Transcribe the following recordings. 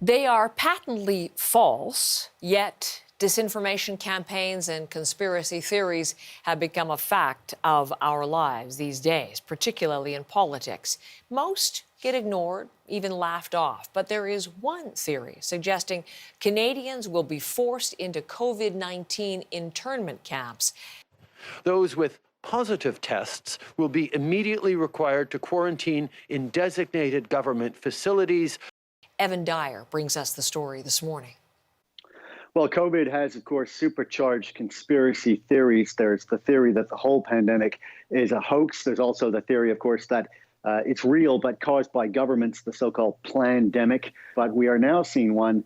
They are patently false, yet disinformation campaigns and conspiracy theories have become a fact of our lives these days, particularly in politics. Most get ignored, even laughed off. But there is one theory suggesting Canadians will be forced into COVID-19 internment camps. Those with positive tests will be immediately required to quarantine in designated government facilities. Evan Dyer brings us the story this morning. Well, COVID has, of course, supercharged conspiracy theories. There's the theory that the whole pandemic is a hoax. There's also the theory, of course, that it's real but caused by governments, the so-called plandemic. But we are now seeing one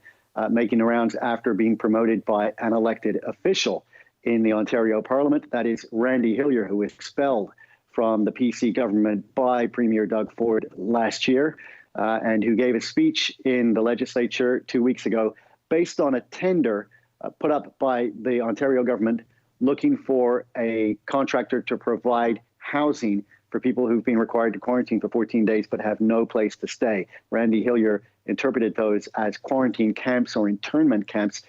making the rounds after being promoted by an elected official in the Ontario Parliament. That is Randy Hillier, who was expelled from the PC government by Premier Doug Ford last year, and who gave a speech in the legislature 2 weeks ago based on a tender put up by the Ontario government looking for a contractor to provide housing for people who've been required to quarantine for 14 days but have no place to stay. Randy Hillier interpreted those as quarantine camps or internment camps.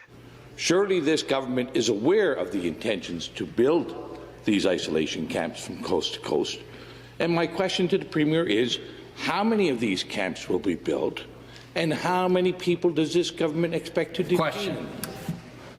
Surely this government is aware of the intentions to build these isolation camps from coast to coast. And my question to the Premier is, how many of these camps will be built? And how many people does this government expect to detain?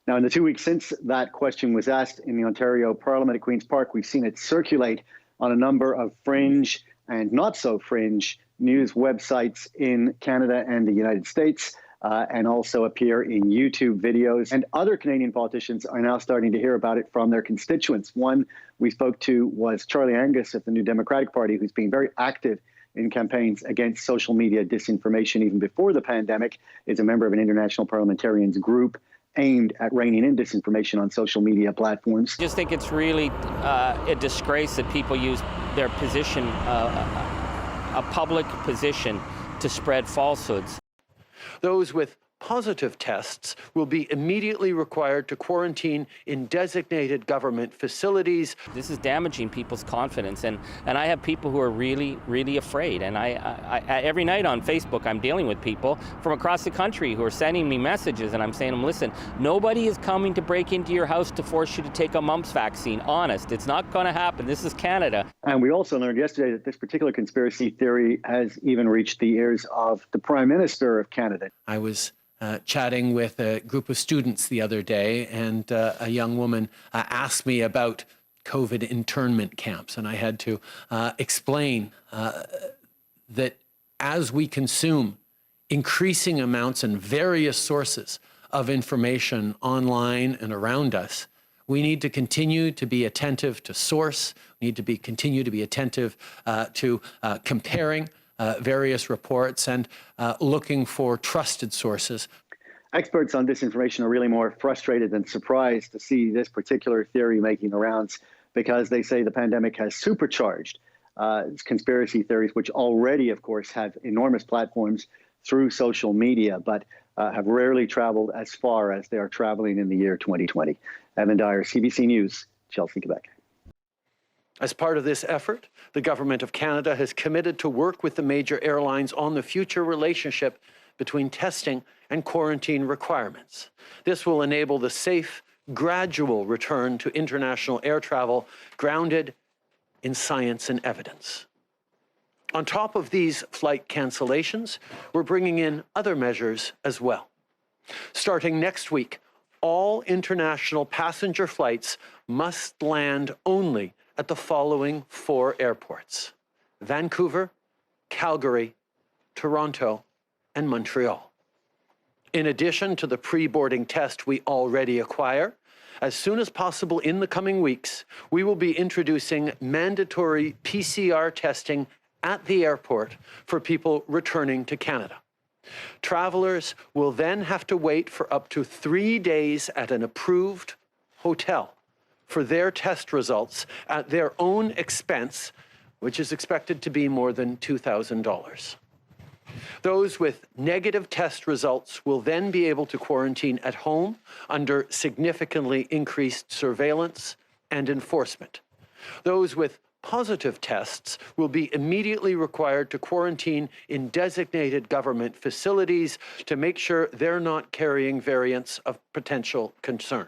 Now, in the 2 weeks since that question was asked in the Ontario Parliament at Queen's Park, we've seen it circulate on a number of fringe and not so fringe news websites in Canada and the United States, and also appear in YouTube videos. And other Canadian politicians are now starting to hear about it from their constituents. One we spoke to was Charlie Angus of the New Democratic Party, who's been very active in campaigns against social media disinformation even before the pandemic, is a member of an international parliamentarians group aimed at reining in disinformation on social media platforms. I just think it's really a disgrace that people use their position, a public position, to spread falsehoods. Those with positive tests will be immediately required to quarantine in designated government facilities. This is damaging people's confidence, and I have people who are really, really afraid. And I every night on Facebook, I'm dealing with people from across the country who are sending me messages, and I'm saying to them, listen, nobody is coming to break into your house to force you to take a mumps vaccine. Honest, it's not going to happen. This is Canada. And we also learned yesterday that this particular conspiracy theory has even reached the ears of the Prime Minister of Canada. I was chatting with a group of students the other day, and a young woman asked me about COVID internment camps, and I had to explain that as we consume increasing amounts and various sources of information online and around us, we need to continue to be attentive to source. We need to continue to be attentive to comparing various reports and looking for trusted sources. Experts on disinformation are really more frustrated than surprised to see this particular theory making the rounds, because they say the pandemic has supercharged conspiracy theories, which already, of course, have enormous platforms through social media, but have rarely traveled as far as they are traveling in the year 2020. Evan Dyer, CBC News, Chelsea, Quebec. As part of this effort, the Government of Canada has committed to work with the major airlines on the future relationship between testing and quarantine requirements. This will enable the safe, gradual return to international air travel grounded in science and evidence. On top of these flight cancellations, we're bringing in other measures as well. Starting next week, all international passenger flights must land only at the following 4 airports: Vancouver, Calgary, Toronto, and Montreal. In addition to the pre-boarding test we already acquire, as soon as possible in the coming weeks, we will be introducing mandatory PCR testing at the airport for people returning to Canada. Travelers will then have to wait for up to 3 days at an approved hotel for their test results at their own expense, which is expected to be more than $2,000. Those with negative test results will then be able to quarantine at home under significantly increased surveillance and enforcement. Those with positive tests will be immediately required to quarantine in designated government facilities to make sure they're not carrying variants of potential concern.